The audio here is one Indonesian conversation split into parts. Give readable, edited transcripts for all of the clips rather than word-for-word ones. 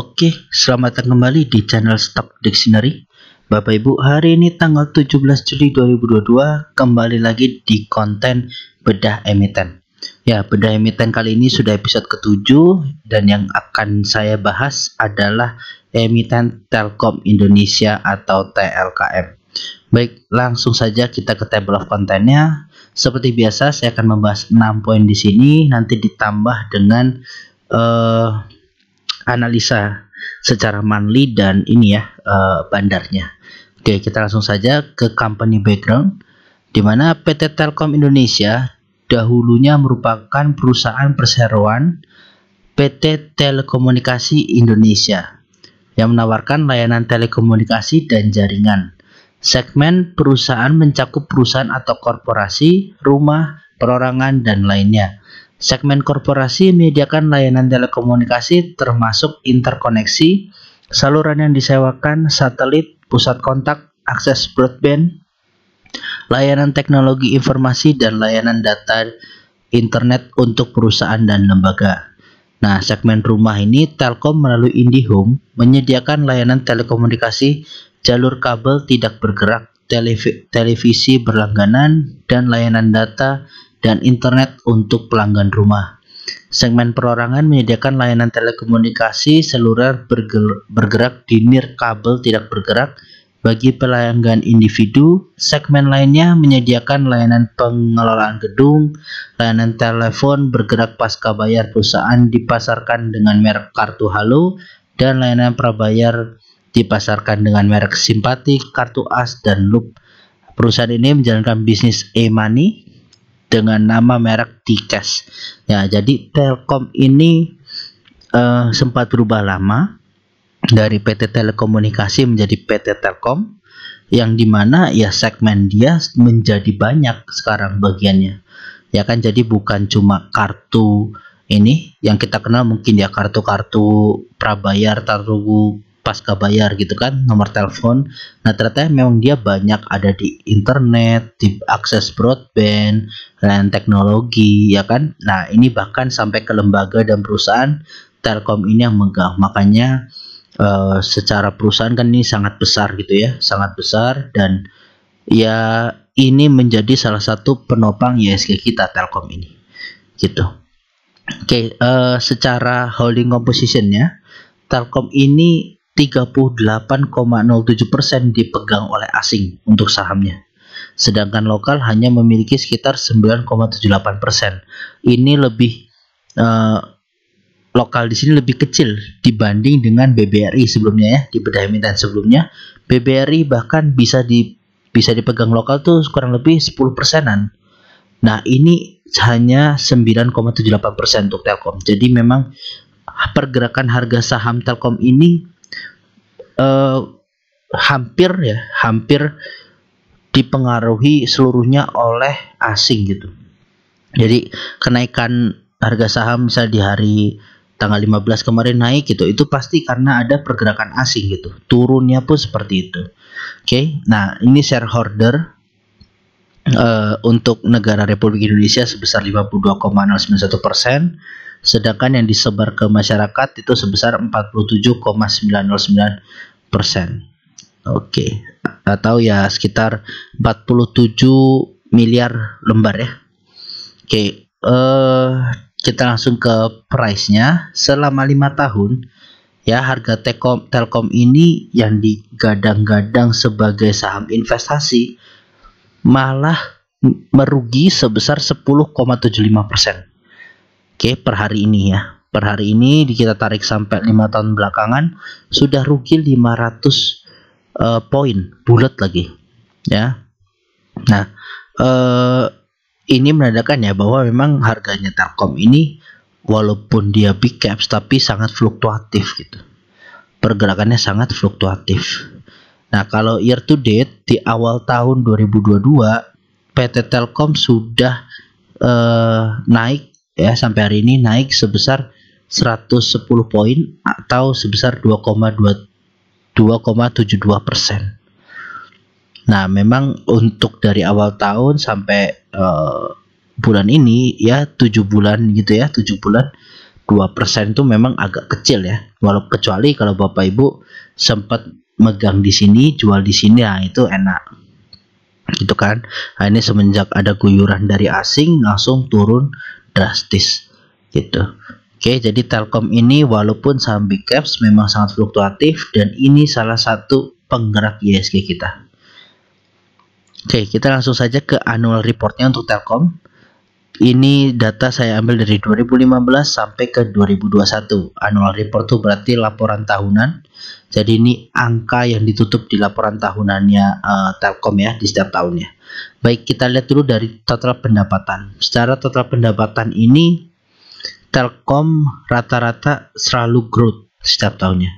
Oke, selamat datang kembali di channel Stock Dictionary. Bapak Ibu, hari ini tanggal 17 Juli 2022 kembali lagi di konten bedah emiten. Ya, bedah emiten kali ini sudah episode ke-7 dan yang akan saya bahas adalah emiten Telkom Indonesia atau TLKM. Baik, langsung saja kita ke table of contentnya. Seperti biasa, saya akan membahas 6 poin di sini, nanti ditambah dengan analisa secara monthly dan ini ya bandarnya. Oke, kita langsung saja ke company background, di mana PT Telkom Indonesia dahulunya merupakan perusahaan perseroan PT Telekomunikasi Indonesia yang menawarkan layanan telekomunikasi dan jaringan. Segmen perusahaan mencakup perusahaan atau korporasi, rumah, perorangan, dan lainnya. Segmen korporasi menyediakan layanan telekomunikasi termasuk interkoneksi, saluran yang disewakan, satelit, pusat kontak, akses broadband, layanan teknologi informasi, dan layanan data internet untuk perusahaan dan lembaga. Nah, segmen rumah ini Telkom melalui IndiHome menyediakan layanan telekomunikasi, jalur kabel tidak bergerak, televisi berlangganan, dan layanan data dan internet untuk pelanggan rumah. Segmen perorangan menyediakan layanan telekomunikasi seluler bergerak di nirkabel tidak bergerak bagi pelanggan individu. Segmen lainnya menyediakan layanan pengelolaan gedung, layanan telepon bergerak pasca bayar perusahaan dipasarkan dengan merek kartu Halo, dan layanan prabayar dipasarkan dengan merek Simpati, kartu As, dan Loop. Perusahaan ini menjalankan bisnis e-money dengan nama merek T-Cash. Ya, jadi Telkom ini sempat berubah lama dari PT Telekomunikasi menjadi PT Telkom, yang dimana ya segmen dia menjadi banyak sekarang bagiannya. Ya kan, jadi bukan cuma kartu ini yang kita kenal mungkin ya, kartu-kartu prabayar, kartu pasca bayar gitu kan, nomor telepon. Nah, ternyata memang dia banyak ada di internet, di akses broadband, dan teknologi ya kan. Nah, ini bahkan sampai ke lembaga dan perusahaan Telkom ini yang megang. Makanya secara perusahaan kan ini sangat besar gitu ya, sangat besar, dan ya ini menjadi salah satu penopang ISG kita Telkom ini gitu. Oke, secara holding compositionnya Telkom ini 38,07% dipegang oleh asing untuk sahamnya, sedangkan lokal hanya memiliki sekitar 9,78%. Ini lebih lokal di sini lebih kecil dibanding dengan BBRI sebelumnya ya, di bedah emiten sebelumnya. BBRI bahkan bisa dipegang lokal tuh kurang lebih 10%-an. Nah, ini hanya 9,78% untuk Telkom. Jadi memang pergerakan harga saham Telkom ini hampir dipengaruhi seluruhnya oleh asing gitu. Jadi kenaikan harga saham misalnya di hari tanggal 15 kemarin naik gitu, itu pasti karena ada pergerakan asing gitu. Turunnya pun seperti itu. Oke, nah ini shareholder untuk negara Republik Indonesia sebesar 52,091%, sedangkan yang disebar ke masyarakat itu sebesar 47,909%. Oke, atau ya sekitar 47 miliar lembar ya. Oke, kita langsung ke price-nya. Selama 5 tahun ya, harga Telkom ini yang digadang-gadang sebagai saham investasi malah merugi sebesar 10,75%. Oke, per hari ini ya. Per hari ini kita tarik sampai 5 tahun belakangan sudah rugi 500 poin bulat lagi ya. Nah, ini menandakan ya bahwa memang harganya Telkom ini walaupun dia big caps tapi sangat fluktuatif gitu. Pergerakannya sangat fluktuatif. Nah, kalau year to date di awal tahun 2022 PT Telkom sudah naik ya, sampai hari ini naik sebesar 110 poin atau sebesar 2,72%. Nah, memang untuk dari awal tahun sampai bulan ini ya 7 bulan gitu ya, 7 bulan 2% itu memang agak kecil ya. Walau kecuali kalau Bapak Ibu sempat megang di sini, jual di sini, nah itu enak. Gitu kan. Nah, ini semenjak ada guyuran dari asing langsung turun drastis gitu. Oke, jadi Telkom ini walaupun saham big caps memang sangat fluktuatif dan ini salah satu penggerak IHSG kita. Oke, kita langsung saja ke annual reportnya untuk Telkom. Ini data saya ambil dari 2015 sampai ke 2021. Annual report itu berarti laporan tahunan. Jadi ini angka yang ditutup di laporan tahunannya Telkom ya di setiap tahunnya. Baik, kita lihat dulu dari total pendapatan. Secara total pendapatan ini Telkom rata-rata selalu growth setiap tahunnya.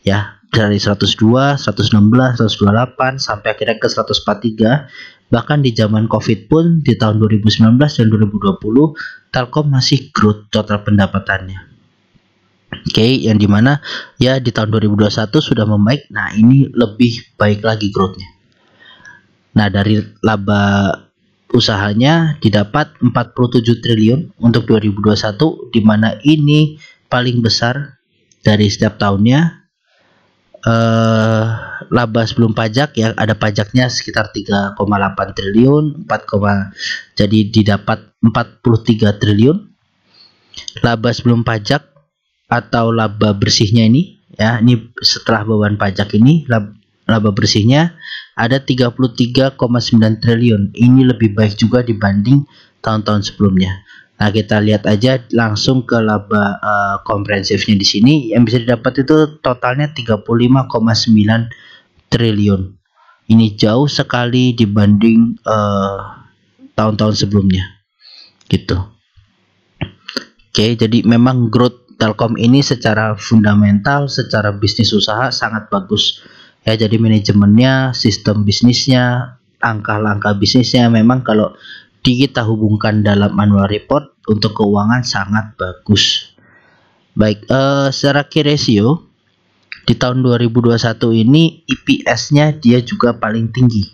Ya, dari 102, 116, 128 sampai akhirnya ke 143. Bahkan di zaman Covid pun di tahun 2019 dan 2020 Telkom masih growth total pendapatannya. Oke, yang dimana ya di tahun 2021 sudah membaik. Nah, ini lebih baik lagi growthnya. Nah, dari laba usahanya didapat 47 triliun untuk 2021, di mana ini paling besar dari setiap tahunnya. Laba sebelum pajak ya ada pajaknya sekitar 3,8 triliun, jadi didapat 43 triliun. Laba sebelum pajak atau laba bersihnya ini ya, ini setelah beban pajak ini laba bersihnya ada 33,9 triliun. Ini lebih baik juga dibanding tahun-tahun sebelumnya. Nah, kita lihat aja langsung ke laba komprehensifnya di sini. Yang bisa didapat itu totalnya 35,9 triliun. Ini jauh sekali dibanding tahun-tahun sebelumnya. Gitu. Oke, jadi memang growth Telkom ini secara fundamental, secara bisnis usaha sangat bagus. Ya, jadi manajemennya, sistem bisnisnya, angka-angka bisnisnya memang kalau kita hubungkan dalam annual report untuk keuangan sangat bagus. Baik, secara key ratio di tahun 2021 ini EPS-nya dia juga paling tinggi.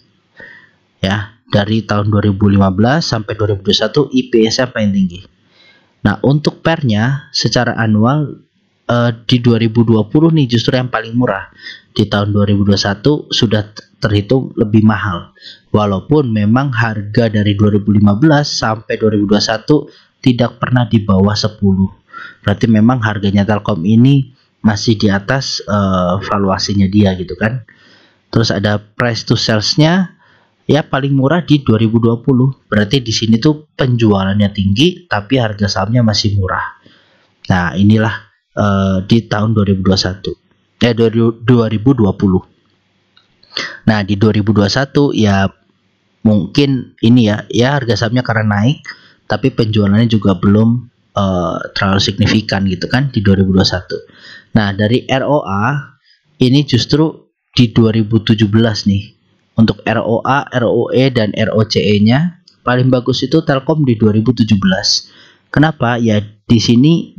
Ya, dari tahun 2015 sampai 2021 EPS-nya paling tinggi. Nah, untuk PER-nya secara annual di 2020 nih justru yang paling murah. Di tahun 2021 sudah terhitung lebih mahal. Walaupun memang harga dari 2015 sampai 2021 tidak pernah di bawah 10. Berarti memang harganya Telkom ini masih di atas valuasinya dia gitu kan. Terus ada price to sales-nya ya paling murah di 2020. Berarti di sini tuh penjualannya tinggi tapi harga sahamnya masih murah. Nah, inilah di tahun 2020. Nah, di 2021 ya mungkin ini ya harga sahamnya karena naik tapi penjualannya juga belum terlalu signifikan gitu kan di 2021. Nah, dari ROA ini justru di 2017 nih. Untuk ROA, ROE dan ROCE-nya paling bagus itu Telkom di 2017. Kenapa? Ya di sini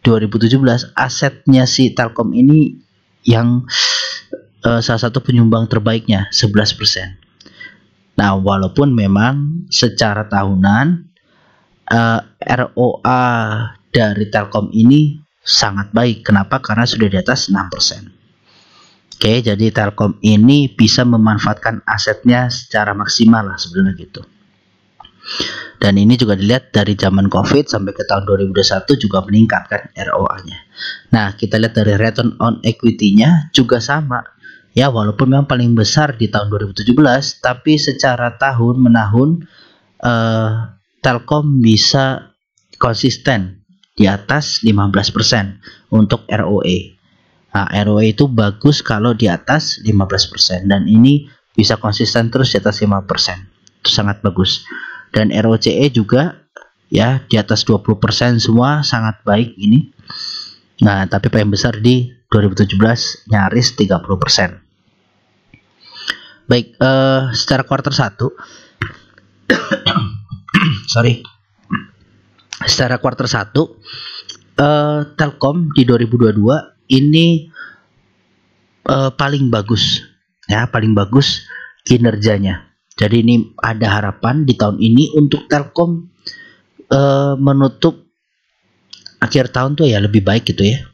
2017 asetnya si Telkom ini yang salah satu penyumbang terbaiknya 11%. Nah, walaupun memang secara tahunan ROA dari Telkom ini sangat baik. Kenapa? Karena sudah di atas 6%. Oke, jadi Telkom ini bisa memanfaatkan asetnya secara maksimal lah sebenarnya gitu. Dan ini juga dilihat dari zaman Covid sampai ke tahun 2021 juga meningkat kan ROA-nya. Nah, kita lihat dari return on equity-nya juga sama. Ya, walaupun memang paling besar di tahun 2017, tapi secara tahun menahun Telkom bisa konsisten di atas 15% untuk ROE. Nah, ROE itu bagus kalau di atas 15% dan ini bisa konsisten terus di atas 5%. Itu sangat bagus. Dan ROCE juga ya di atas 20% semua sangat baik ini. Nah, tapi paling besar di 2017 nyaris 30%. Baik, secara kuartal 1 sorry. Secara kuartal 1 Telkom di 2022 ini paling bagus ya, paling bagus kinerjanya. Jadi ini ada harapan di tahun ini untuk Telkom menutup akhir tahun tuh ya lebih baik gitu ya.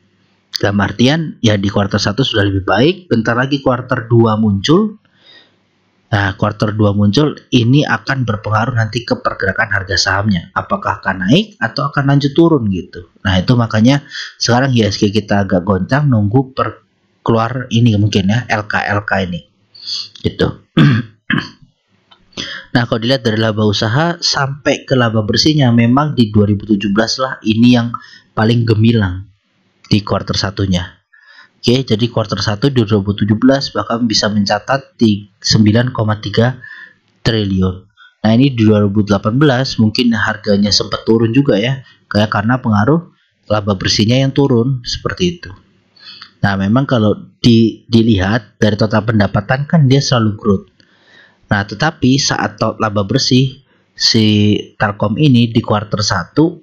Dalam artian ya di kuartal 1 sudah lebih baik, bentar lagi kuartal 2 muncul. Nah, kuartal 2 muncul, ini akan berpengaruh nanti ke pergerakan harga sahamnya. Apakah akan naik atau akan lanjut turun gitu. Nah, itu makanya sekarang IHSG kita agak goncang nunggu keluar ini mungkin ya, LK ini. Gitu. Nah, kalau dilihat dari laba usaha sampai ke laba bersihnya memang di 2017 lah ini yang paling gemilang di kuartal satunya. Oke, jadi kuartal 1 di 2017 bahkan bisa mencatat di 9,3 triliun. Nah, ini di 2018 mungkin harganya sempat turun juga ya, kayak karena pengaruh laba bersihnya yang turun seperti itu. Nah, memang kalau dilihat dari total pendapatan kan dia selalu growth. Nah, tetapi saat laba bersih si Telkom ini di kuartal 1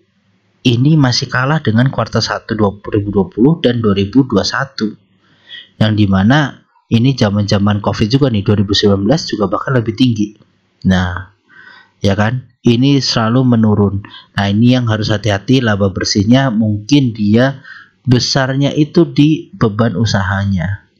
ini masih kalah dengan kuartal 1 2020 dan 2021. Yang dimana ini zaman-zaman Covid juga nih, 2019 juga bahkan lebih tinggi. Nah, ya kan? Ini selalu menurun. Nah, ini yang harus hati-hati, laba bersihnya mungkin dia besarnya itu di beban usahanya.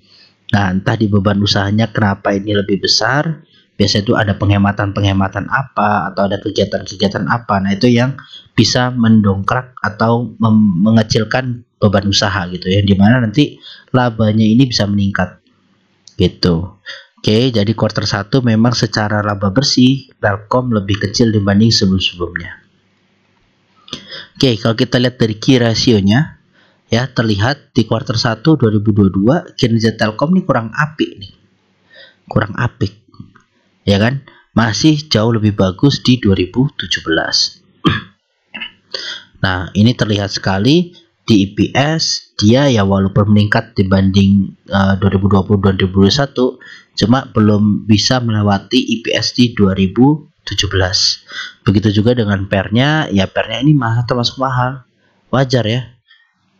Nah, entah di beban usahanya kenapa ini lebih besar. Biasanya itu ada penghematan-penghematan apa atau ada kegiatan-kegiatan apa. Nah, itu yang bisa mendongkrak atau mengecilkan beban usaha gitu ya, dimana nanti labanya ini bisa meningkat gitu. Oke, jadi kuartal 1 memang secara laba bersih Telkom lebih kecil dibanding sebelum-sebelumnya. Oke, kalau kita lihat dari key ratio-nya ya, terlihat di kuartal 1 2022 kinerja Telkom ini kurang apik nih. Kurang apik. Ya kan? Masih jauh lebih bagus di 2017. Nah, ini terlihat sekali di EPS dia ya walaupun meningkat dibanding 2020-2021, cuma belum bisa melewati EPS di 2017. Begitu juga dengan PER-nya, ya PER-nya ini termasuk mahal. Wajar ya.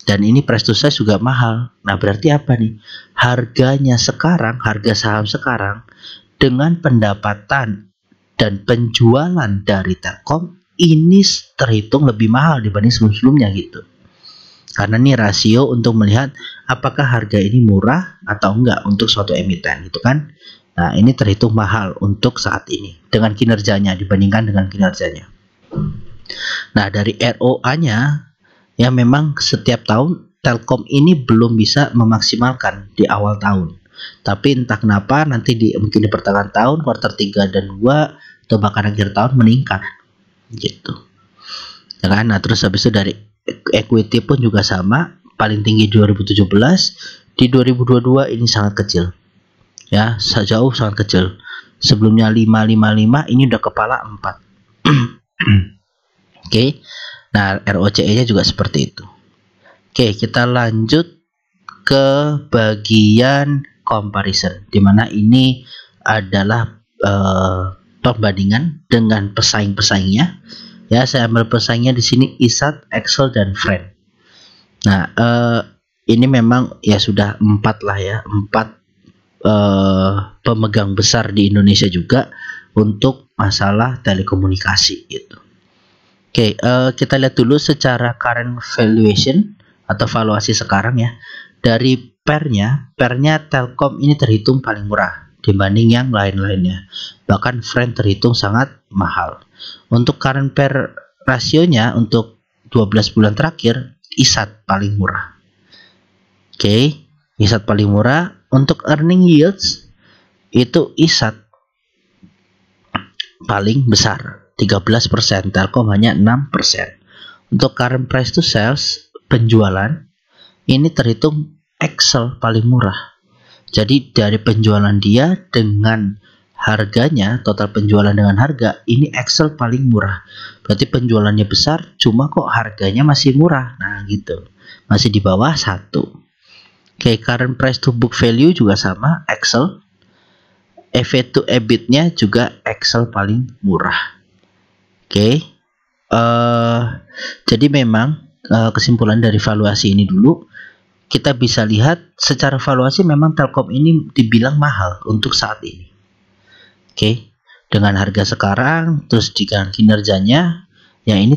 Dan ini price to sales juga mahal. Nah, berarti apa nih? Harganya sekarang, harga saham sekarang dengan pendapatan dan penjualan dari Telkom ini terhitung lebih mahal dibanding sebelum-sebelumnya gitu. Karena ini rasio untuk melihat apakah harga ini murah atau enggak untuk suatu emiten gitu kan. Nah, ini terhitung mahal untuk saat ini dengan kinerjanya dibandingkan dengan kinerjanya. Nah, dari ROA-nya ya memang setiap tahun Telkom ini belum bisa memaksimalkan di awal tahun. Tapi entah kenapa nanti mungkin di pertengahan tahun kuartal 3 dan 2 atau bahkan akhir tahun meningkat gitu. Ya kan? Nah, terus habis itu dari equity pun juga sama, paling tinggi 2017, di 2022 ini sangat kecil. Ya, jauh sangat kecil. Sebelumnya 555, ini udah kepala 4. Oke. Nah, ROCE-nya juga seperti itu. Oke, kita lanjut ke bagian comparison, dimana ini adalah perbandingan dengan pesaing-pesaingnya. Ya, saya ambil pesaingnya di sini ISAT, Excel, dan Friend. Nah, ini memang ya sudah 4 lah ya, 4 pemegang besar di Indonesia juga untuk masalah telekomunikasi gitu. Oke, kita lihat dulu secara current valuation atau valuasi sekarang ya. Dari pernya Telkom ini terhitung paling murah dibanding yang lain-lainnya. Bahkan Friend terhitung sangat mahal. Untuk current pair rasionya untuk 12 bulan terakhir, ISAT paling murah. Oke, ISAT paling murah. Untuk earning yields itu ISAT paling besar, 13%, Telkom hanya 6%. Untuk current price to sales, penjualan ini terhitung Excel paling murah. Jadi dari penjualan dia dengan harganya, total penjualan dengan harga, ini Excel paling murah. Berarti penjualannya besar, cuma kok harganya masih murah. Nah gitu, masih di bawah 1. Oke, current price to book value juga sama, Excel. EV to EBIT-nya juga Excel paling murah. Oke, jadi memang kesimpulan dari valuasi ini dulu, kita bisa lihat secara valuasi memang Telkom ini dibilang mahal untuk saat ini. Oke, dengan harga sekarang terus dengan kinerjanya ya ini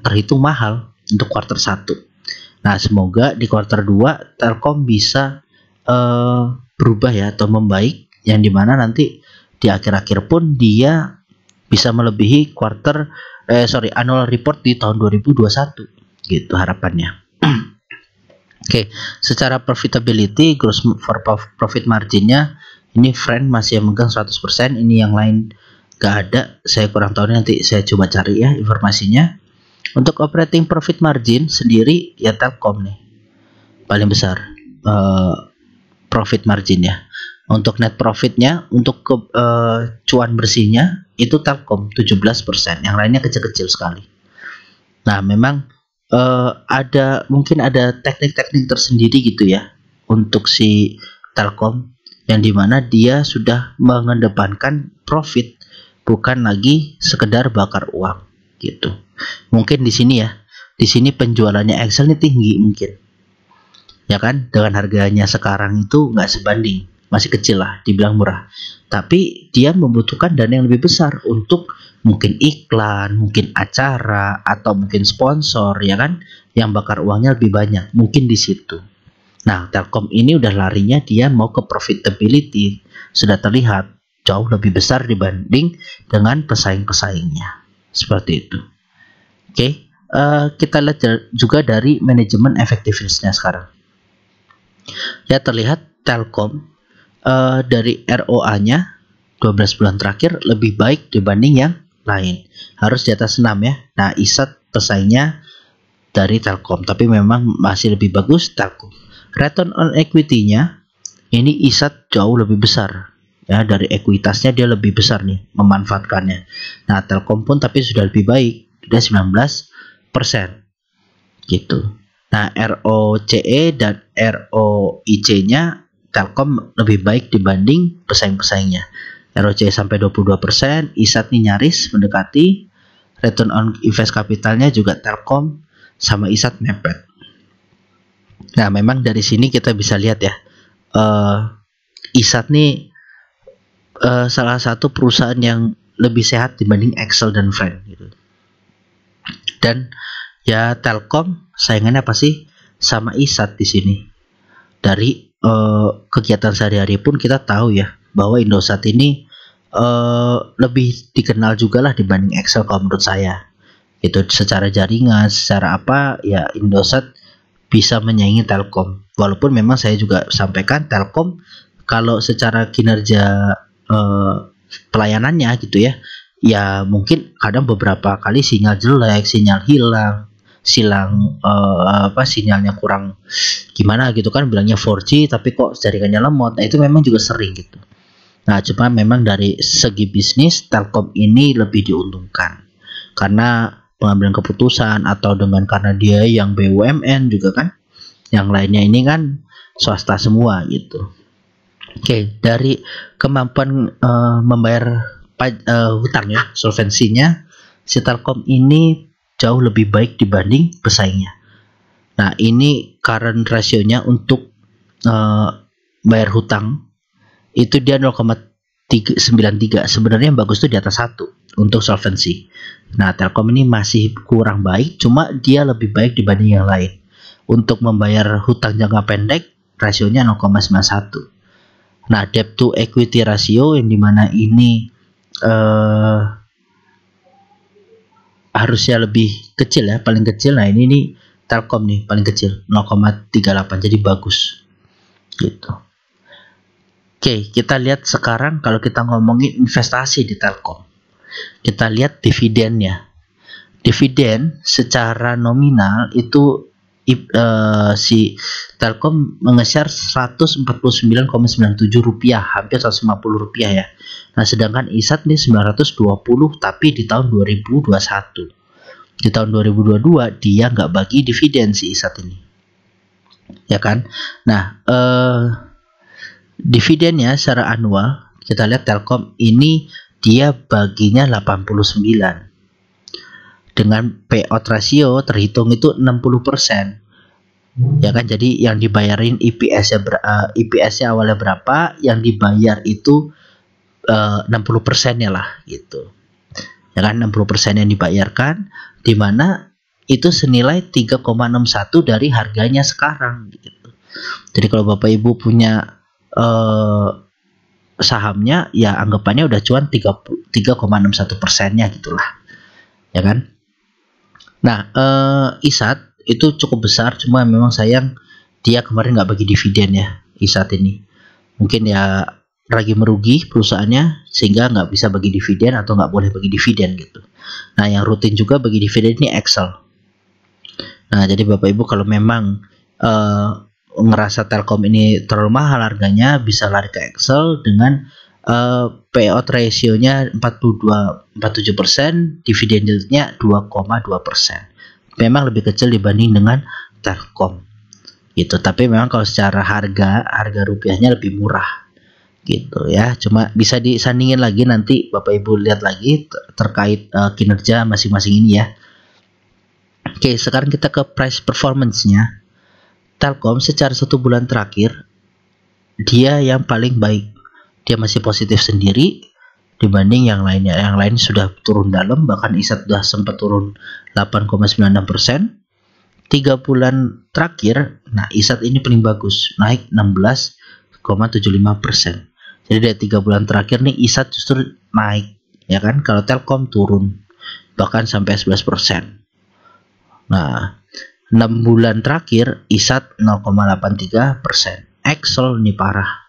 terhitung mahal untuk kuartal 1. Nah, semoga di kuartal 2 Telkom bisa berubah ya atau membaik, yang dimana nanti di akhir-akhir pun dia bisa melebihi annual report di tahun 2021 gitu harapannya. Oke, secara profitability, gross profit marginnya ini friend masih yang megang 100%, ini yang lain gak ada, saya kurang tahu, nanti saya coba cari ya informasinya. Untuk operating profit margin sendiri ya Telkom nih paling besar profit marginnya. Untuk net profitnya, untuk cuan bersihnya itu Telkom 17%, yang lainnya kecil-kecil sekali. Nah, memang mungkin ada teknik-teknik tersendiri gitu ya untuk si Telkom, yang dimana dia sudah mengedepankan profit, bukan lagi sekedar bakar uang gitu. Mungkin di sini ya, di sini penjualannya Excel ini tinggi mungkin, ya kan, dengan harganya sekarang itu nggak sebanding, masih kecil lah, dibilang murah, tapi dia membutuhkan dana yang lebih besar untuk mungkin iklan, mungkin acara, atau mungkin sponsor, ya kan, yang bakar uangnya lebih banyak, mungkin di situ. Nah, Telkom ini udah larinya dia mau ke profitability, sudah terlihat jauh lebih besar dibanding dengan pesaing-pesaingnya, seperti itu. Oke, kita lihat juga dari manajemen effectiveness-nya sekarang. Ya, terlihat Telkom dari ROA-nya 12 bulan terakhir lebih baik dibanding yang lain. Harus di atas 6 ya. Nah, ISAT pesaingnya dari Telkom, tapi memang masih lebih bagus Telkom. Return on equity-nya ini ISAT jauh lebih besar. Ya, dari ekuitasnya dia lebih besar nih memanfaatkannya. Nah, Telkom pun tapi sudah lebih baik, sudah 19% gitu. Nah, ROCE dan ROIC-nya Telkom lebih baik dibanding pesaing-pesaingnya. ROCE sampai 22%, ISAT ini nyaris mendekati. Return on invest capitalnya juga Telkom sama ISAT mepet. Nah, memang dari sini kita bisa lihat ya, ISAT nih salah satu perusahaan yang lebih sehat dibanding Excel dan Friend gitu. Dan ya Telkom saingannya apa sih sama ISAT di sini. Dari kegiatan sehari-hari pun kita tahu ya bahwa Indosat ini lebih dikenal juga lah dibanding Excel kalau menurut saya. Itu secara jaringan, secara apa ya Indosat bisa menyaingi Telkom. Walaupun memang saya juga sampaikan Telkom kalau secara kinerja pelayanannya gitu ya, ya mungkin kadang beberapa kali sinyal jelek, sinyal hilang, sinyalnya kurang gimana gitu kan, bilangnya 4G tapi kok jaringannya lemot. Nah, itu memang juga sering gitu. Nah, cuma memang dari segi bisnis Telkom ini lebih diuntungkan karena pengambilan keputusan, atau karena dia yang BUMN juga kan, yang lainnya ini kan swasta semua gitu. Oke, dari kemampuan membayar hutang ya, solvensinya si Telkom ini jauh lebih baik dibanding pesaingnya. Nah, ini current rasionya untuk bayar hutang itu dia 0,93. Sebenarnya yang bagus itu di atas 1 untuk solvensi. Nah, Telkom ini masih kurang baik, cuma dia lebih baik dibanding yang lain. Untuk membayar hutang jangka pendek rasionya 0,91. Nah, debt to equity ratio yang dimana ini harusnya lebih kecil ya, paling kecil. Nah, ini Telkom nih paling kecil 0,38, jadi bagus gitu. Oke, kita lihat sekarang kalau kita ngomongin investasi di Telkom, kita lihat dividennya. Dividen secara nominal itu si Telkom mengeser 149,97 rupiah, hampir 150 rupiah ya. Nah, sedangkan ISAT nih 920, tapi di tahun 2021. Di tahun 2022 dia nggak bagi dividen si ISAT ini, ya kan. Nah, dividennya secara annual kita lihat Telkom ini dia baginya 89. Dengan payout ratio terhitung itu 60%. Ya kan, jadi yang dibayarin IPS-nya awalnya berapa, yang dibayar itu 60%-nya lah gitu. Ya kan, 60% yang dibayarkan, dimana itu senilai 3,61 dari harganya sekarang gitu. Jadi kalau Bapak Ibu punya sahamnya, ya anggapannya udah cuan 3,61%-nya gitulah, ya kan. Nah, ISAT itu cukup besar, cuma memang sayang dia kemarin nggak bagi dividen ya, ISAT ini. Mungkin ya lagi merugi perusahaannya sehingga nggak bisa bagi dividen atau nggak boleh bagi dividen gitu. Nah, yang rutin juga bagi dividen ini Excel. Nah, jadi Bapak Ibu kalau memang ngerasa Telkom ini terlalu mahal harganya, bisa lari ke Excel dengan payout ratio-nya 47%, dividen yieldnya 2,2%. Memang lebih kecil dibanding dengan Telkom gitu, tapi memang kalau secara harga rupiahnya lebih murah gitu ya. Cuma bisa disandingin lagi, nanti Bapak Ibu lihat lagi terkait kinerja masing-masing ini ya. Oke, sekarang kita ke price performance-nya. Telkom secara 1 bulan terakhir dia yang paling baik, dia masih positif sendiri dibanding yang lainnya. Yang lain sudah turun dalam, bahkan ISAT sudah sempat turun 8,96%. 3 bulan terakhir, nah ISAT ini paling bagus, naik 16,75%. Jadi dari 3 bulan terakhir nih ISAT justru naik, ya kan. Kalau Telkom turun bahkan sampai 11%. Nah, 6 bulan terakhir ISAT 0,83%. Excel ini parah.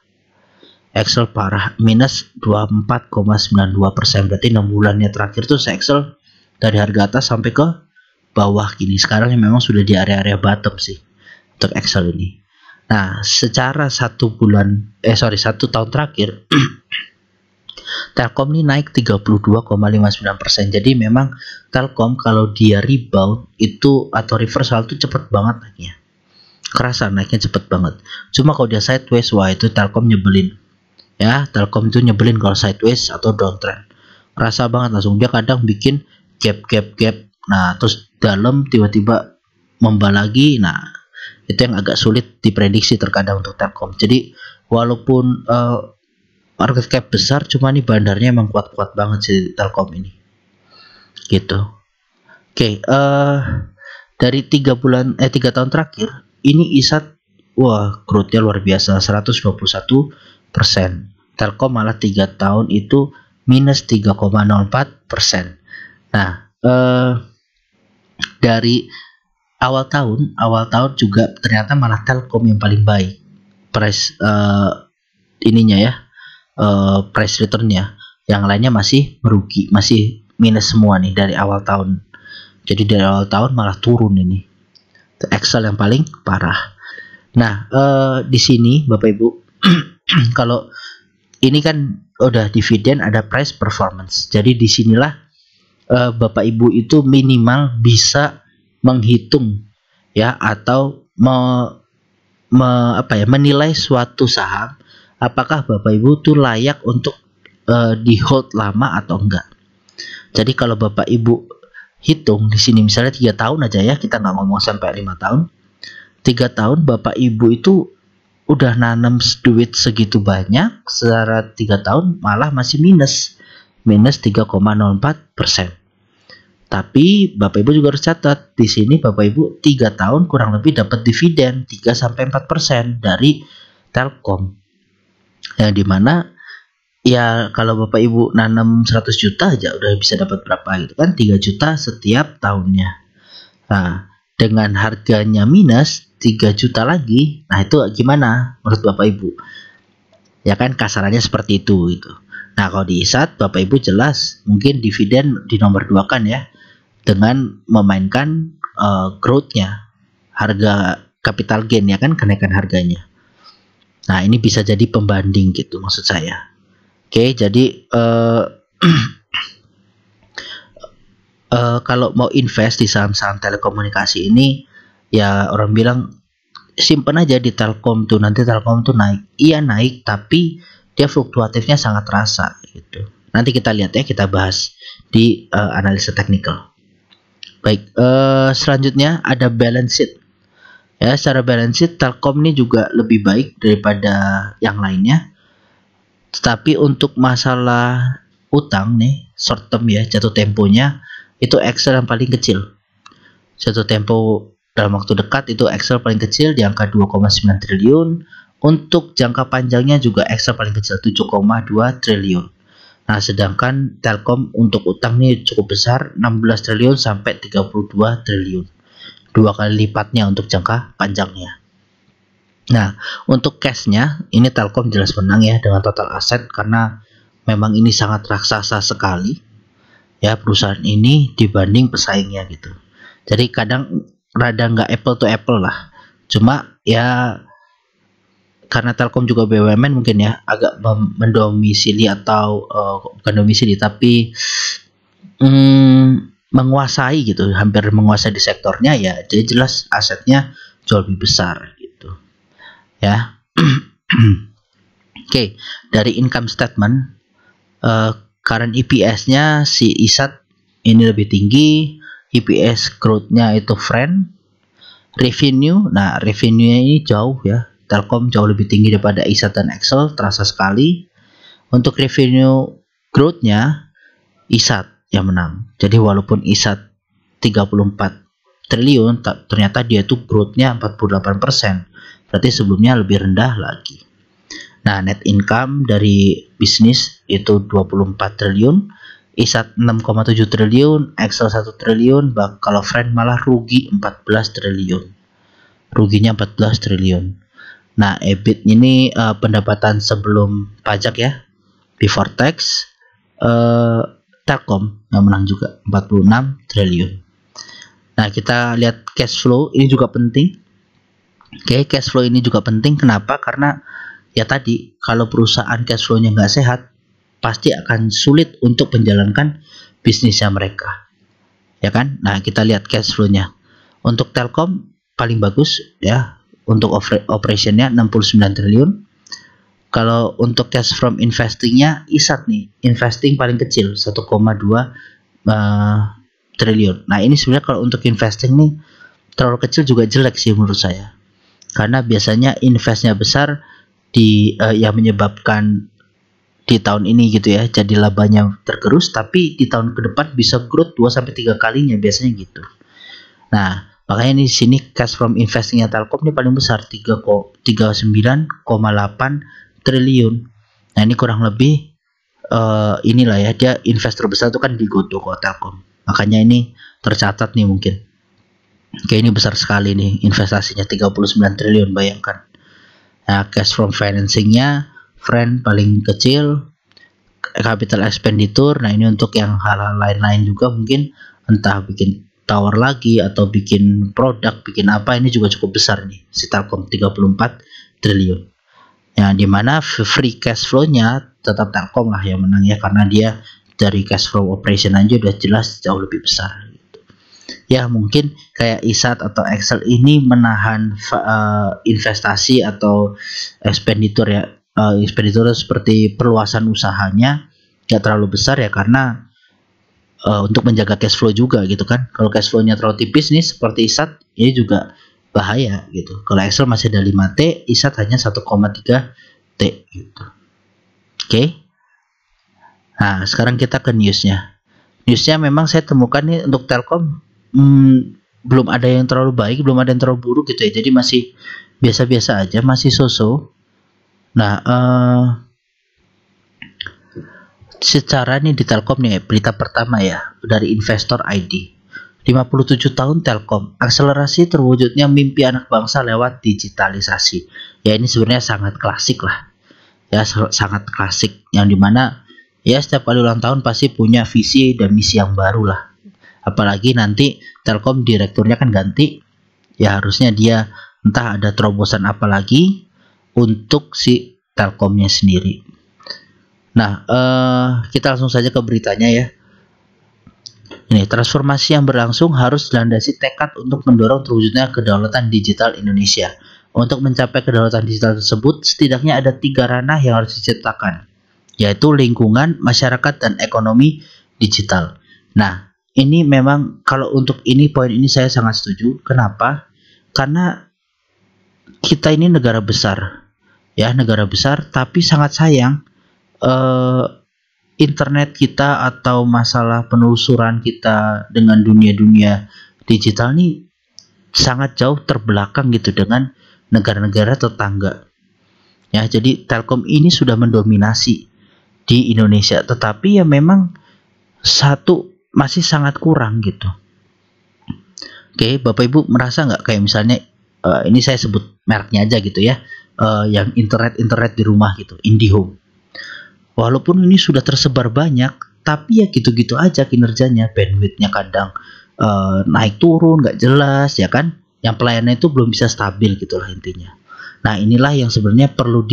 Excel parah, minus 24,92%. Berarti 6 bulannya terakhir tuh Excel dari harga atas sampai ke bawah gini. Sekarang yang memang sudah di area-area bottom sih untuk Excel ini. Nah, secara 1 tahun terakhir Telkom ini naik 32,59%. Jadi memang Telkom kalau dia rebound itu atau reversal itu cepet banget naiknya. Kerasa naiknya cepet banget. Cuma kalau dia sideways, wah itu Telkom nyebelin. Ya, Telkom itu nyebelin kalau sideways atau downtrend. Kerasa banget langsung, dia kadang bikin gap. Nah, terus dalam tiba-tiba membal lagi. Nah, itu yang agak sulit diprediksi terkadang untuk Telkom. Jadi walaupun market cap besar, cuma nih bandarnya emang kuat-kuat banget sih Telkom ini gitu. Oke, dari 3 tahun terakhir ini ISAT, wah growth-nya luar biasa, 121%. Telkom malah 3 tahun itu minus 3,04%. Nah, dari awal tahun juga ternyata malah Telkom yang paling baik price ininya ya, price returnnya. Yang lainnya masih merugi, masih minus semua nih dari awal tahun. Jadi dari awal tahun malah turun ini. Excel yang paling parah. Nah, di sini Bapak Ibu kalau ini kan udah dividen, ada price performance. Jadi disinilah Bapak Ibu itu minimal bisa menghitung ya, atau menilai suatu saham apakah Bapak Ibu tuh layak untuk di hold lama atau enggak. Jadi kalau Bapak Ibu hitung di sini misalnya 3 tahun aja ya, kita nggak ngomong sampai 5 tahun. 3 tahun Bapak Ibu itu udah nanam duit segitu banyak, secara 3 tahun malah masih minus 3,04%. Tapi Bapak Ibu juga harus catat, di sini Bapak Ibu 3 tahun kurang lebih dapat dividen 3-4% dari Telkom. Yang dimana ya kalau Bapak Ibu nanam 100 juta aja udah bisa dapat berapa gitu kan, 3 juta setiap tahunnya. Nah, dengan harganya minus 3 juta lagi, nah itu gimana menurut Bapak Ibu? Ya kan kasarannya seperti itu gitu. Nah, kalau di ISAT Bapak Ibu jelas mungkin dividen di nomor 2 kan ya, dengan memainkan growth-nya, harga capital gain ya kan, kenaikan harganya. Nah, ini bisa jadi pembanding gitu maksud saya. Oke, jadi kalau mau invest di saham-saham telekomunikasi ini, ya orang bilang simpen aja di Telkom tuh, nanti Telkom tuh naik. Iya naik, tapi dia fluktuatifnya sangat terasa gitu. Nanti kita lihat ya, kita bahas di analisa teknikal. Baik, selanjutnya ada balance sheet. Ya, secara balance sheet Telkom ini juga lebih baik daripada yang lainnya. Tetapi untuk masalah utang nih, short term ya, jatuh temponya itu Excel yang paling kecil. Jatuh tempo dalam waktu dekat itu Excel paling kecil di angka 2,9 triliun. Untuk jangka panjangnya juga Excel paling kecil 7,2 triliun. Nah, sedangkan Telkom untuk utang nih cukup besar, 16 triliun sampai 32 triliun. 2 kali lipatnya untuk jangka panjangnya. Nah, untuk cashnya ini Telkom jelas menang ya dengan total aset, karena memang ini sangat raksasa sekali ya perusahaan ini dibanding pesaingnya gitu. Jadi kadang rada nggak apple to apple lah. Cuma ya karena Telkom juga BUMN mungkin ya agak mendomisili atau bukan domisili tapi menguasai gitu, hampir menguasai di sektornya ya. Jadi jelas asetnya jauh lebih besar gitu ya. Oke, dari income statement current EPS-nya si ISAT ini lebih tinggi, EPS growth-nya itu friend, revenue, nah revenue-nya ini jauh ya, Telkom jauh lebih tinggi daripada ISAT dan Excel, terasa sekali. Untuk revenue growth-nya ISAT yang menang. Jadi walaupun ISAT 34 triliun, ternyata dia tuh growth-nya 48%. Berarti sebelumnya lebih rendah lagi. Nah, net income dari bisnis itu 24 triliun, ISAT 6,7 triliun, Excel 1 triliun, kalau Friend malah rugi 14 triliun. Ruginya 14 triliun. Nah, EBIT ini pendapatan sebelum pajak ya, before tax, Telkom yang menang juga 46 triliun. Nah, kita lihat cash flow ini juga penting. Oke, cash flow ini juga penting. Kenapa? Karena ya tadi, kalau perusahaan cash flow-nya nggak sehat, pasti akan sulit untuk menjalankan bisnisnya mereka. Ya kan? Nah, kita lihat cash flow-nya. Untuk Telkom paling bagus ya. Untuk operation-nya 69 triliun. Kalau untuk cash from investing-nya ISAT nih, investing paling kecil 1,2 triliun. Nah, ini sebenarnya kalau untuk investing nih terlalu kecil juga jelek sih menurut saya. Karena biasanya investnya besar yang menyebabkan di tahun ini gitu ya, jadi labanya tergerus, tapi di tahun ke depan bisa growth 2-3 kalinya biasanya gitu. Nah, makanya di sini cash from investingnya Telkom ini paling besar 39,8 triliun. Nah, ini kurang lebih inilah ya, dia investor besar itu kan di GoTo kok Telkom. Makanya ini tercatat nih mungkin. Oke, ini besar sekali nih investasinya 39 triliun, bayangkan. Nah, cash from financingnya Friend paling kecil, capital expenditure. Nah, ini untuk yang hal-hal lain-lain juga mungkin, entah bikin tower lagi atau bikin produk, bikin apa, ini juga cukup besar nih si Telkom 34 triliun. Ya, dimana free cash flow-nya tetap Telkom lah yang menang ya, karena dia dari cash flow operation aja udah jelas jauh lebih besar gitu. Ya, mungkin kayak ISAT atau Excel ini menahan investasi atau expenditure ya, expenditure seperti perluasan usahanya gak terlalu besar ya, karena untuk menjaga cash flow juga gitu kan. Kalau cash flow-nya terlalu tipis nih seperti ISAT, ini juga bahaya gitu. Kalau Excel masih ada 5T, ISAT hanya 1,3T gitu. Oke. Nah, sekarang kita ke newsnya. Newsnya memang saya temukan nih untuk Telkom belum ada yang terlalu baik, belum ada yang terlalu buruk gitu ya. Jadi masih biasa-biasa aja, masih so-so. Nah, secara nih di Telkom nih berita pertama ya dari Investor ID. 57 tahun Telkom, akselerasi terwujudnya mimpi anak bangsa lewat digitalisasi. Ya, ini sebenarnya sangat klasik lah. Ya, sangat klasik yang dimana ya setiap kali ulang tahun pasti punya visi dan misi yang baru lah. Apalagi nanti Telkom direkturnya kan ganti. Ya, harusnya dia entah ada terobosan apa lagi untuk si Telkomnya sendiri. Nah, kita langsung saja ke beritanya ya. Ini transformasi yang berlangsung harus dilandasi tekad untuk mendorong terwujudnya kedaulatan digital Indonesia. Untuk mencapai kedaulatan digital tersebut, setidaknya ada 3 ranah yang harus diciptakan, yaitu lingkungan, masyarakat, dan ekonomi digital. Nah, ini memang kalau untuk ini poin ini saya sangat setuju. Kenapa? Karena kita ini negara besar, ya negara besar, tapi sangat sayang internet kita atau masalah penelusuran kita dengan dunia-dunia digital nih sangat jauh terbelakang gitu dengan negara-negara tetangga. Ya, jadi Telkom ini sudah mendominasi di Indonesia, tetapi ya memang satu masih sangat kurang gitu. Oke, Bapak Ibu merasa nggak kayak misalnya ini saya sebut mereknya aja gitu ya, yang internet di rumah gitu, IndiHome. Walaupun ini sudah tersebar banyak, tapi ya gitu-gitu aja kinerjanya, bandwidthnya kadang naik turun nggak jelas ya kan, yang pelayanannya itu belum bisa stabil gitulah intinya. Nah inilah yang sebenarnya perlu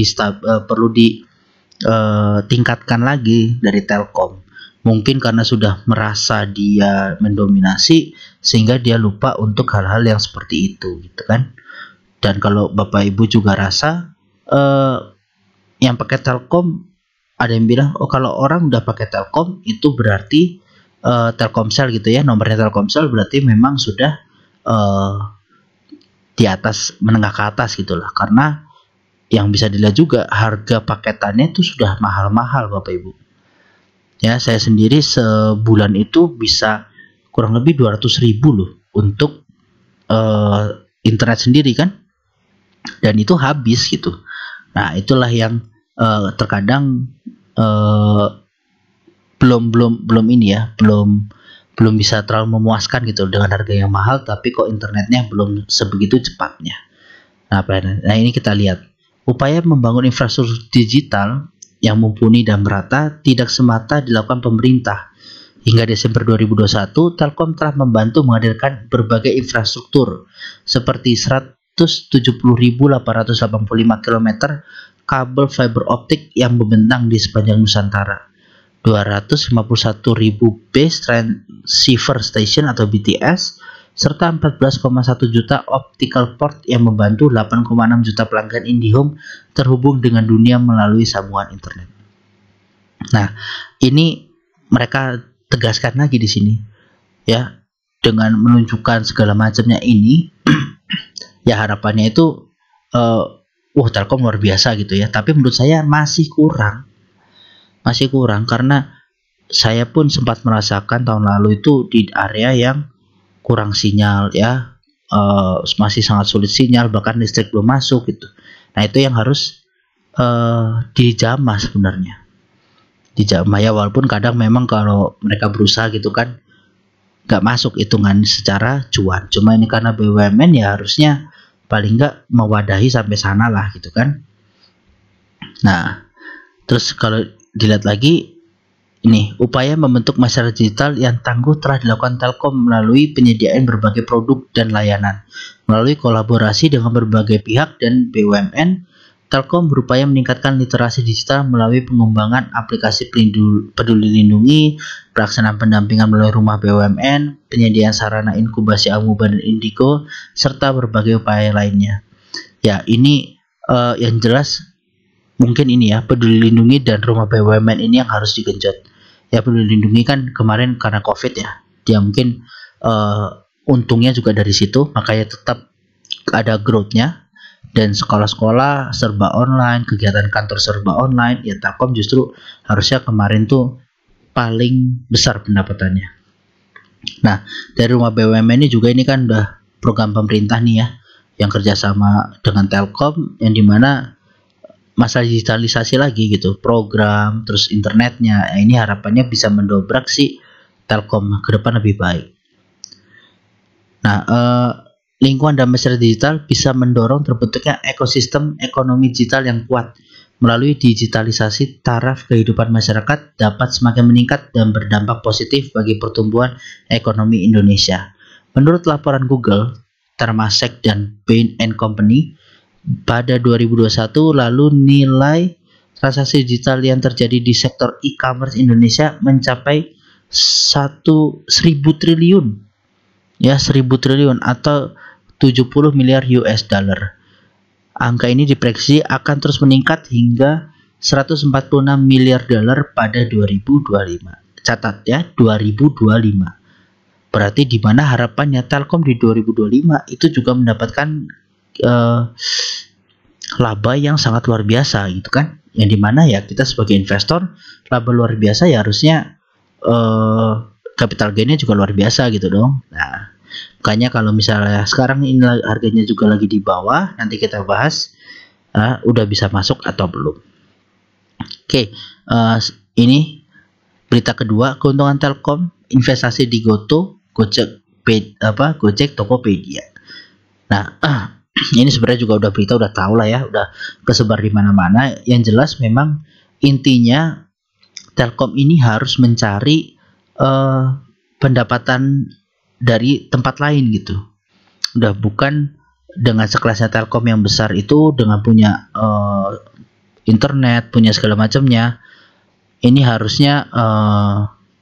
ditingkatkan lagi dari Telkom. Mungkin karena sudah merasa dia mendominasi sehingga dia lupa untuk hal-hal yang seperti itu gitu kan. Dan kalau Bapak Ibu juga rasa yang pakai Telkom, ada yang bilang oh kalau orang udah pakai Telkom itu berarti Telkomsel gitu ya, nomornya Telkomsel berarti memang sudah di atas, menengah ke atas gitulah. Karena yang bisa dilihat juga harga paketannya itu sudah mahal-mahal Bapak Ibu. Ya, saya sendiri sebulan itu bisa kurang lebih 200.000 loh untuk internet sendiri kan, dan itu habis gitu. Nah itulah yang terkadang belum ini ya, belum bisa terlalu memuaskan gitu dengan harga yang mahal, tapi kok internetnya belum sebegitu cepatnya. Nah ini kita lihat upaya membangun infrastruktur digital yang mumpuni dan merata tidak semata dilakukan pemerintah. Hingga Desember 2021, Telkom telah membantu menghadirkan berbagai infrastruktur seperti 170.885 km kabel fiber optik yang membentang di sepanjang Nusantara, 251.000 base transceiver station atau BTS, serta 14,1 juta optical port yang membantu 8,6 juta pelanggan IndiHome terhubung dengan dunia melalui sambungan internet. Nah, ini mereka tegaskan lagi di sini, ya, dengan menunjukkan segala macamnya ini, ya harapannya itu, Telkom luar biasa gitu ya. Tapi menurut saya masih kurang karena saya pun sempat merasakan tahun lalu itu di area yang kurang sinyal ya, masih sangat sulit sinyal, bahkan listrik belum masuk gitu. Nah itu yang harus dijamah sebenarnya, dijamah ya, walaupun kadang memang kalau mereka berusaha gitu kan nggak masuk hitungan secara cuan. Cuma ini karena BUMN ya harusnya paling nggak mewadahi sampai sana lah gitu kan. Nah terus kalau dilihat lagi, ini upaya membentuk masyarakat digital yang tangguh telah dilakukan Telkom melalui penyediaan berbagai produk dan layanan. Melalui kolaborasi dengan berbagai pihak dan BUMN, Telkom berupaya meningkatkan literasi digital melalui pengembangan aplikasi peduli lindungi, pelaksanaan pendampingan melalui rumah BUMN, penyediaan sarana inkubasi Amuba dan Indigo, serta berbagai upaya lainnya. Ya, ini yang jelas mungkin ini ya, peduli lindungi dan rumah BUMN ini yang harus digenjot. Ya peduli lindungi kan kemarin karena COVID ya, dia mungkin untungnya juga dari situ, makanya tetap ada growth-nya. Dan sekolah-sekolah serba online, kegiatan kantor serba online, ya Telkom justru harusnya kemarin tuh paling besar pendapatannya. Nah dari rumah BUMN ini juga, ini kan udah program pemerintah nih ya, yang kerjasama dengan Telkom, yang dimana masalah digitalisasi lagi gitu, program terus internetnya, ini harapannya bisa mendobrak si Telkom ke depan lebih baik. Nah lingkungan dan masyarakat digital bisa mendorong terbentuknya ekosistem ekonomi digital yang kuat. Melalui digitalisasi, taraf kehidupan masyarakat dapat semakin meningkat dan berdampak positif bagi pertumbuhan ekonomi Indonesia. Menurut laporan Google, Temasek dan Bain & Company, pada 2021 lalu nilai transaksi digital yang terjadi di sektor e-commerce Indonesia mencapai 1.000 triliun ya, 1.000 triliun atau 70 miliar US dollar. Angka ini diprediksi akan terus meningkat hingga 146 miliar dolar pada 2025. Catat ya, 2025. Berarti di mana harapannya Telkom di 2025 itu juga mendapatkan laba yang sangat luar biasa gitu kan, yang dimana ya kita sebagai investor laba luar biasa ya harusnya capital gainnya juga luar biasa gitu dong. Nah Makanya kalau misalnya sekarang ini harganya juga lagi di bawah, nanti kita bahas udah bisa masuk atau belum. Oke, ini berita kedua, keuntungan Telkom investasi di Goto, Gojek, Tokopedia. Nah, ini sebenarnya juga udah berita, udah tahu lah ya, udah kesebar di mana-mana. Yang jelas memang intinya Telkom ini harus mencari pendapatan dari tempat lain gitu. Udah bukan dengan sekelasnya Telkom yang besar itu dengan punya internet, punya segala macamnya. Ini harusnya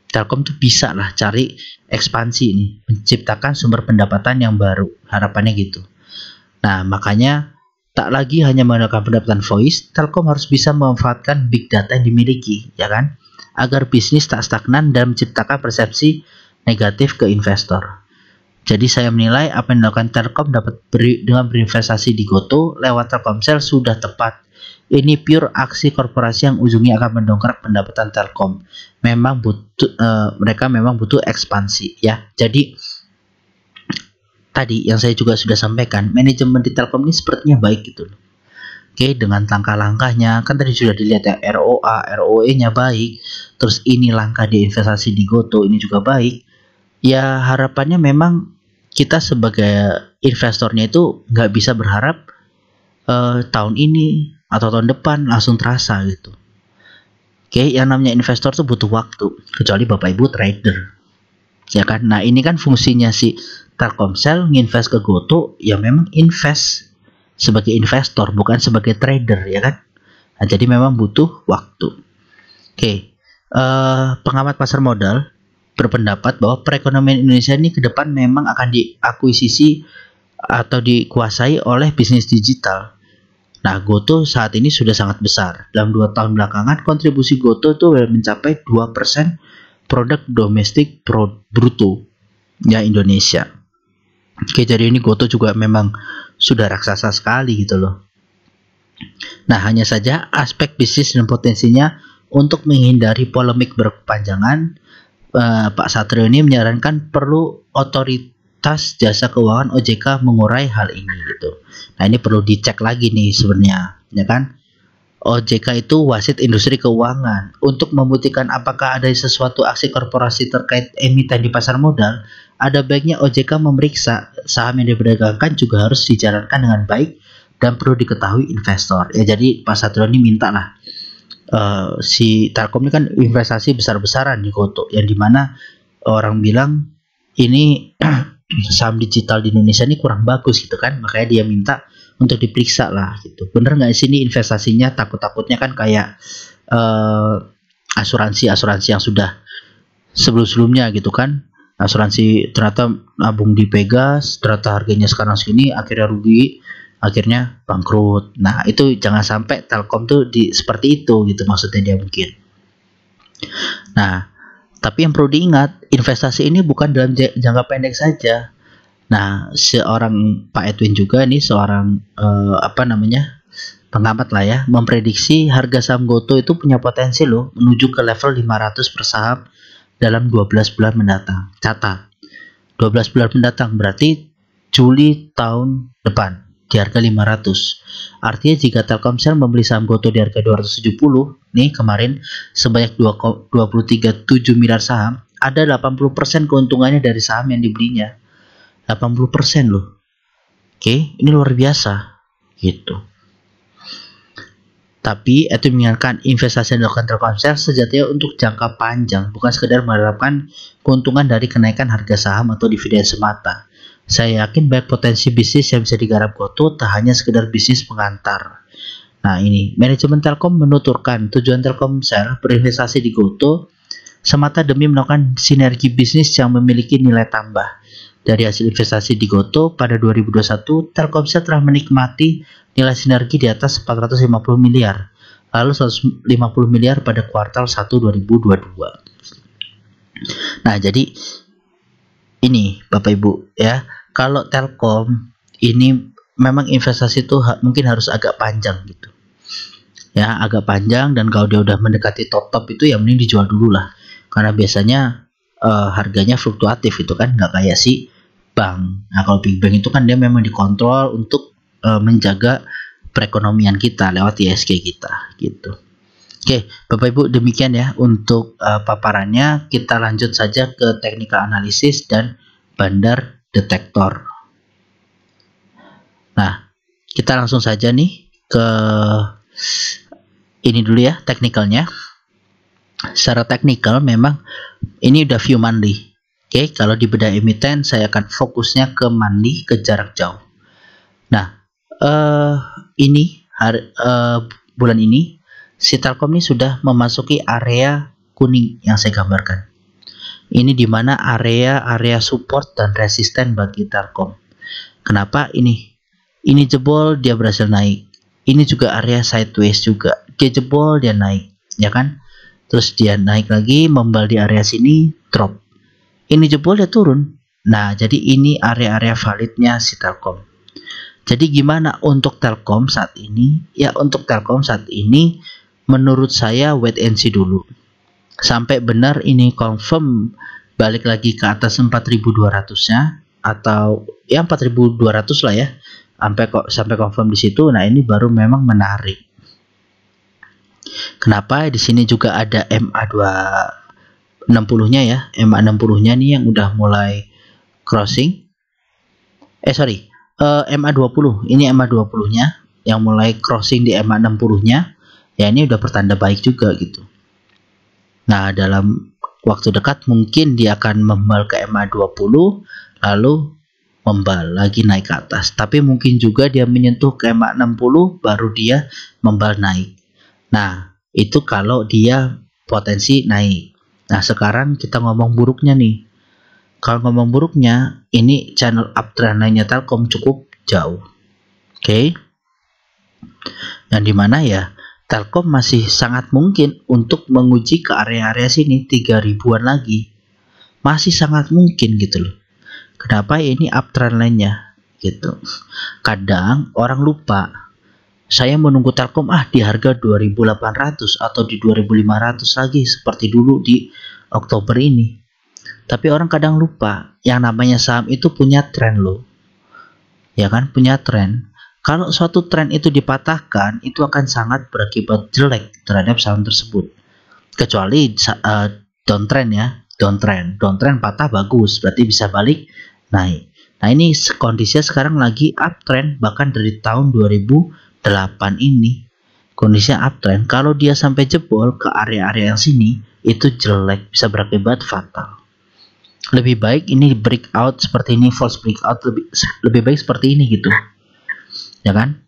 Telkom tuh bisa lah cari ekspansi ini, menciptakan sumber pendapatan yang baru, harapannya gitu. Nah, makanya tak lagi hanya mengandalkan pendapatan voice, Telkom harus bisa memanfaatkan big data yang dimiliki, ya kan? Agar bisnis tak stagnan dan menciptakan persepsi negatif ke investor. Jadi saya menilai apa yang dilakukan Telkom dengan berinvestasi di Goto lewat Telkomsel sudah tepat. Ini pure aksi korporasi yang ujungnya akan mendongkrak pendapatan Telkom. Memang butuh mereka memang butuh ekspansi ya. Jadi tadi yang saya juga sudah sampaikan, manajemen di Telkom ini sepertinya baik gitu loh. Oke, dengan langkah-langkahnya kan tadi sudah dilihat ya, ROA, ROE-nya baik. Terus ini langkah di investasi di Goto ini juga baik. Ya harapannya memang kita sebagai investornya itu nggak bisa berharap tahun ini atau tahun depan langsung terasa gitu. Oke, yang namanya investor tuh butuh waktu, kecuali Bapak Ibu trader, ya kan? Nah ini kan fungsinya si Telkomsel nginvest ke Goto, ya memang invest sebagai investor, bukan sebagai trader, ya kan? Nah, jadi memang butuh waktu. Oke, pengamat pasar modal berpendapat bahwa perekonomian Indonesia ini ke depan memang akan diakuisisi atau dikuasai oleh bisnis digital. Nah, Goto saat ini sudah sangat besar. Dalam 2 tahun belakangan, kontribusi Goto itu mencapai 2% produk domestik bruto ya Indonesia. Oke, jadi ini Goto juga memang sudah raksasa sekali gitu loh. Nah, hanya saja aspek bisnis dan potensinya untuk menghindari polemik berkepanjangan, Pak Satrio ini menyarankan perlu otoritas jasa keuangan OJK mengurai hal ini gitu. Nah, ini perlu dicek lagi nih sebenarnya, ya kan? OJK itu wasit industri keuangan. Untuk membuktikan apakah ada sesuatu aksi korporasi terkait emiten di pasar modal, ada baiknya OJK memeriksa saham yang diperdagangkan juga harus dijalankan dengan baik dan perlu diketahui investor. Ya, jadi Pak Satrio ini minta lah si Telkom ini kan investasi besar-besaran di Goto, yang dimana orang bilang ini saham digital di Indonesia ini kurang bagus gitu kan, makanya dia minta untuk diperiksa lah gitu. Bener nggak sih ini investasinya? Takutnya kan kayak asuransi yang sudah sebelum-sebelumnya gitu kan, asuransi ternyata nabung di Pegas, ternyata harganya sekarang segini, akhirnya rugi, akhirnya bangkrut. Nah, itu jangan sampai Telkom tuh seperti itu gitu maksudnya dia mungkin. Nah, tapi yang perlu diingat, investasi ini bukan dalam jangka pendek saja. Nah, seorang Pak Edwin juga nih, seorang pengamat lah ya, memprediksi harga saham Goto itu punya potensi loh menuju ke level 500 per saham dalam 12 bulan mendatang. Catat, 12 bulan mendatang berarti Juli tahun depan di harga 500. Artinya jika Telkomsel membeli saham Goto di harga 270 nih kemarin sebanyak 23,7 miliar saham, ada 80% keuntungannya dari saham yang dibelinya. 80% loh. Oke, ini luar biasa gitu. Tapi itu mengingatkan investasi yang dilakukan Telkomsel sejatinya untuk jangka panjang, bukan sekedar mengharapkan keuntungan dari kenaikan harga saham atau dividen semata. Saya yakin banyak potensi bisnis yang bisa digarap Goto, tak hanya sekedar bisnis pengantar. Nah ini, manajemen Telkom menuturkan tujuan Telkomsel berinvestasi di Goto semata demi melakukan sinergi bisnis yang memiliki nilai tambah. Dari hasil investasi di Goto pada 2021, Telkomsel telah menikmati nilai sinergi di atas 450 miliar, lalu 150 miliar pada kuartal 1 2022. Nah, jadi ini Bapak Ibu ya, kalau Telkom ini memang investasi itu mungkin harus agak panjang gitu. Ya, agak panjang, dan kalau dia udah mendekati top itu ya mending dijual dulu lah. Karena biasanya harganya fluktuatif itu kan, nggak kayak si bank. Nah, kalau big bank itu kan dia memang dikontrol untuk menjaga perekonomian kita lewat ISG kita gitu. Oke, Bapak Ibu, demikian ya untuk paparannya. Kita lanjut saja ke technical analysis dan bandar detektor. Nah, kita langsung saja nih ke ini dulu ya, teknikalnya. Secara teknikal memang ini udah view monthly. Oke, kalau di bedah emiten saya akan fokusnya ke monthly, ke jarak jauh. Nah, ini bulan ini si Telkom ini sudah memasuki area kuning yang saya gambarkan. Ini dimana area support dan resisten bagi Telkom. Kenapa ini? Ini jebol, dia berhasil naik. Ini juga area sideways juga. Dia jebol, dia naik, ya kan? Terus dia naik lagi, membal di area sini, drop. Ini jebol, dia turun. Nah, jadi ini area-area validnya si Telkom. Jadi gimana untuk Telkom saat ini? Ya, untuk Telkom saat ini menurut saya wait and see dulu. Sampai benar ini confirm balik lagi ke atas 4.200-nya atau ya 4.200 lah ya. Sampai confirm di situ. Nah, ini baru memang menarik. Kenapa? Di sini juga ada MA260-nya ya. MA60-nya nih yang udah mulai crossing. MA20. Ini MA20-nya yang mulai crossing di MA60-nya. Ya, ini udah pertanda baik juga gitu. Nah, dalam waktu dekat mungkin dia akan membal ke MA20 lalu membal lagi naik ke atas. Tapi mungkin juga dia menyentuh ke MA60 baru dia membal naik. Nah, itu kalau dia potensi naik. Nah, sekarang kita ngomong buruknya nih. Kalau ngomong buruknya, ini channel uptrend lainnya Telkom cukup jauh. Oke. Dan dimana ya, Telkom masih sangat mungkin untuk menguji ke area-area sini 3.000-an lagi. Masih sangat mungkin gitu loh. Kenapa? Ini uptrend lainnya gitu. Kadang orang lupa. Saya menunggu Telkom di harga 2.800 atau di 2.500 lagi seperti dulu di Oktober ini. Tapi orang kadang lupa, yang namanya saham itu punya tren loh. Ya kan, punya tren. Kalau suatu tren itu dipatahkan, itu akan sangat berakibat jelek terhadap saham tersebut. Kecuali downtrend ya, downtrend patah bagus, berarti bisa balik naik. Nah, ini kondisinya sekarang lagi uptrend, bahkan dari tahun 2008 ini kondisinya uptrend. Kalau dia sampai jebol ke area-area yang sini, itu jelek, bisa berakibat fatal. Lebih baik ini breakout seperti ini, false breakout, lebih baik seperti ini gitu, ya kan?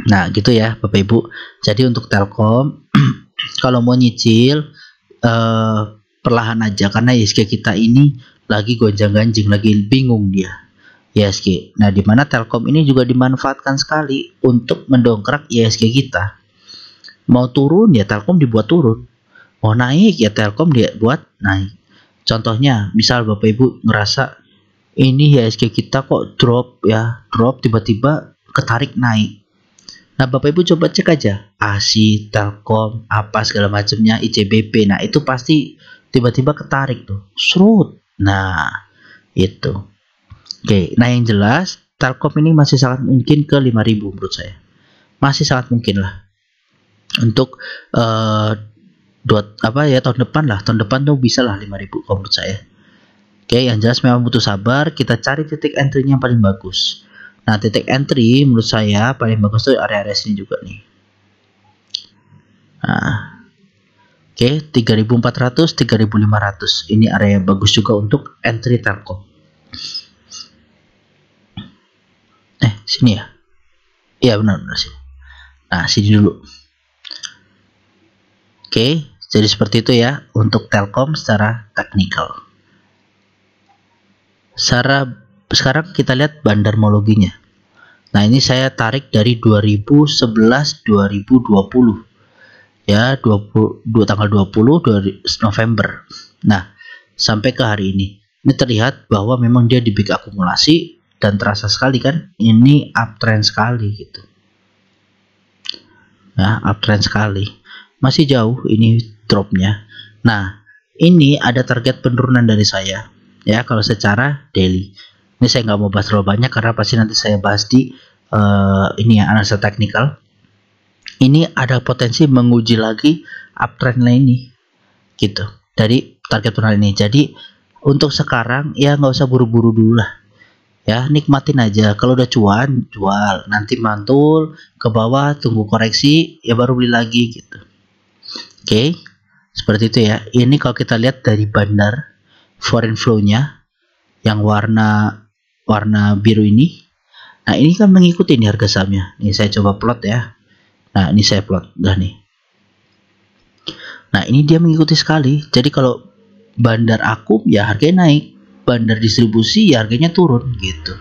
Nah, gitu ya Bapak Ibu. Jadi untuk Telkom kalau mau nyicil perlahan aja, karena ISG kita ini lagi gonjang-ganjing, lagi bingung dia ISG. Nah, dimana Telkom ini juga dimanfaatkan sekali untuk mendongkrak ISG kita. Mau turun ya Telkom dibuat turun, mau naik ya Telkom dia buat naik. Contohnya, misal Bapak Ibu ngerasa ini ISG kita kok drop tiba-tiba ketarik naik. Nah, Bapak Ibu coba cek aja ASI, Telkom, apa segala macamnya, ICBP. Nah, itu pasti tiba-tiba ketarik tuh, serut. Nah, itu. Oke, nah yang jelas Telkom ini masih sangat mungkin ke 5.000 menurut saya. Masih sangat mungkin lah. Untuk tahun depan tuh bisa lah 5.000 menurut saya. Oke, yang jelas memang butuh sabar. Kita cari titik entry-nya yang paling bagus. Nah, titik entry menurut saya paling bagus tuh area-area sini juga nih. Nah, oke, 3.400, 3.500. Ini area yang bagus juga untuk entry Telkom. Sini ya. Iya, benar sini. Nah, sini dulu. Oke, jadi seperti itu ya untuk Telkom secara teknikal. Sekarang kita lihat bandarmologinya. Nah, ini saya tarik dari 2011-2020 ya, tanggal 20 November. Nah, sampai ke hari ini terlihat bahwa memang dia di big akumulasi dan terasa sekali kan ini uptrend sekali gitu ya, uptrend sekali. Masih jauh ini dropnya. Nah, ini ada target penurunan dari saya ya kalau secara daily. Ini saya nggak mau bahas terlalu banyak karena pasti nanti saya bahas di ini ya, analisa teknikal. Ini ada potensi menguji lagi uptrend ini gitu dari target penurunan ini. Jadi untuk sekarang ya nggak usah buru-buru dulu lah ya, nikmatin aja. Kalau udah cuan jual, nanti mantul ke bawah, tunggu koreksi ya baru beli lagi gitu. Oke, seperti itu ya. Ini kalau kita lihat dari bandar foreign flow-nya yang warna biru ini. Nah, ini kan mengikuti nih harga sahamnya. Ini saya coba plot ya. Nah, ini saya plot dah nih. Nah, ini dia mengikuti sekali. Jadi kalau bandar akum ya harganya naik, bandar distribusi ya harganya turun gitu.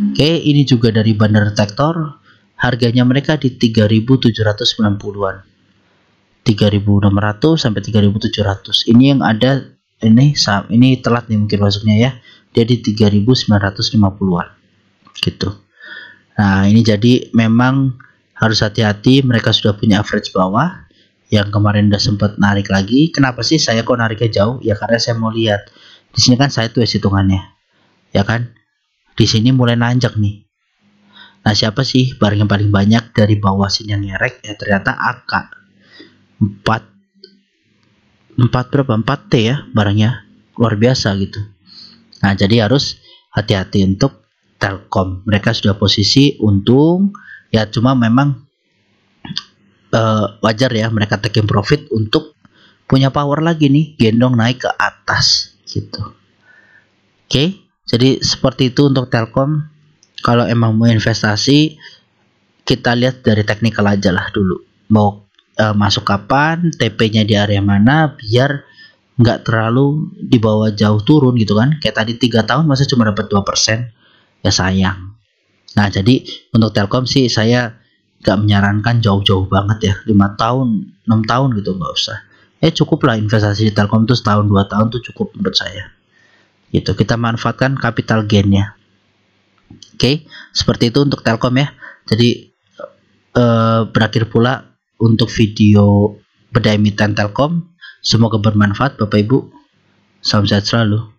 Oke, ini juga dari bandar detektor, harganya mereka di 3.790-an. 3.600 sampai 3.700. Ini yang ada ini saham ini telat nih mungkin masuknya ya. Dia di 3.950-an. Gitu. Nah, ini jadi memang harus hati-hati, mereka sudah punya average bawah yang kemarin udah sempat narik lagi. Kenapa sih saya kok nariknya jauh? Ya karena saya mau lihat. Di sini kan saya tuh hitungannya. Ya kan? Di sini mulai nanjak nih. Nah, siapa sih barang yang paling banyak dari bawah sini yang ngerek? Ya ternyata AK 4 berapa? 4T ya barangnya. Luar biasa gitu. Nah, jadi harus hati-hati untuk Telkom. Mereka sudah posisi untung. Ya cuma memang wajar ya mereka taking profit untuk punya power lagi nih, gendong naik ke atas gitu. Oke, jadi seperti itu untuk Telkom. Kalau emang mau investasi, kita lihat dari teknikal aja lah dulu. Mau masuk kapan, TP-nya di area mana, biar nggak terlalu dibawa jauh turun gitu kan. Kayak tadi 3 tahun masa cuma dapat 2%, ya sayang. Nah, jadi untuk Telkom sih saya gak menyarankan jauh-jauh banget ya, 5 tahun 6 tahun gitu nggak usah. Cukup lah investasi di Telkom tuh setahun 2 tahun tuh cukup menurut saya gitu. Kita manfaatkan capital gainnya. Oke, seperti itu untuk Telkom ya. Jadi berakhir pula untuk video bedah emiten Telkom. Semoga bermanfaat Bapak Ibu. Salam sehat selalu.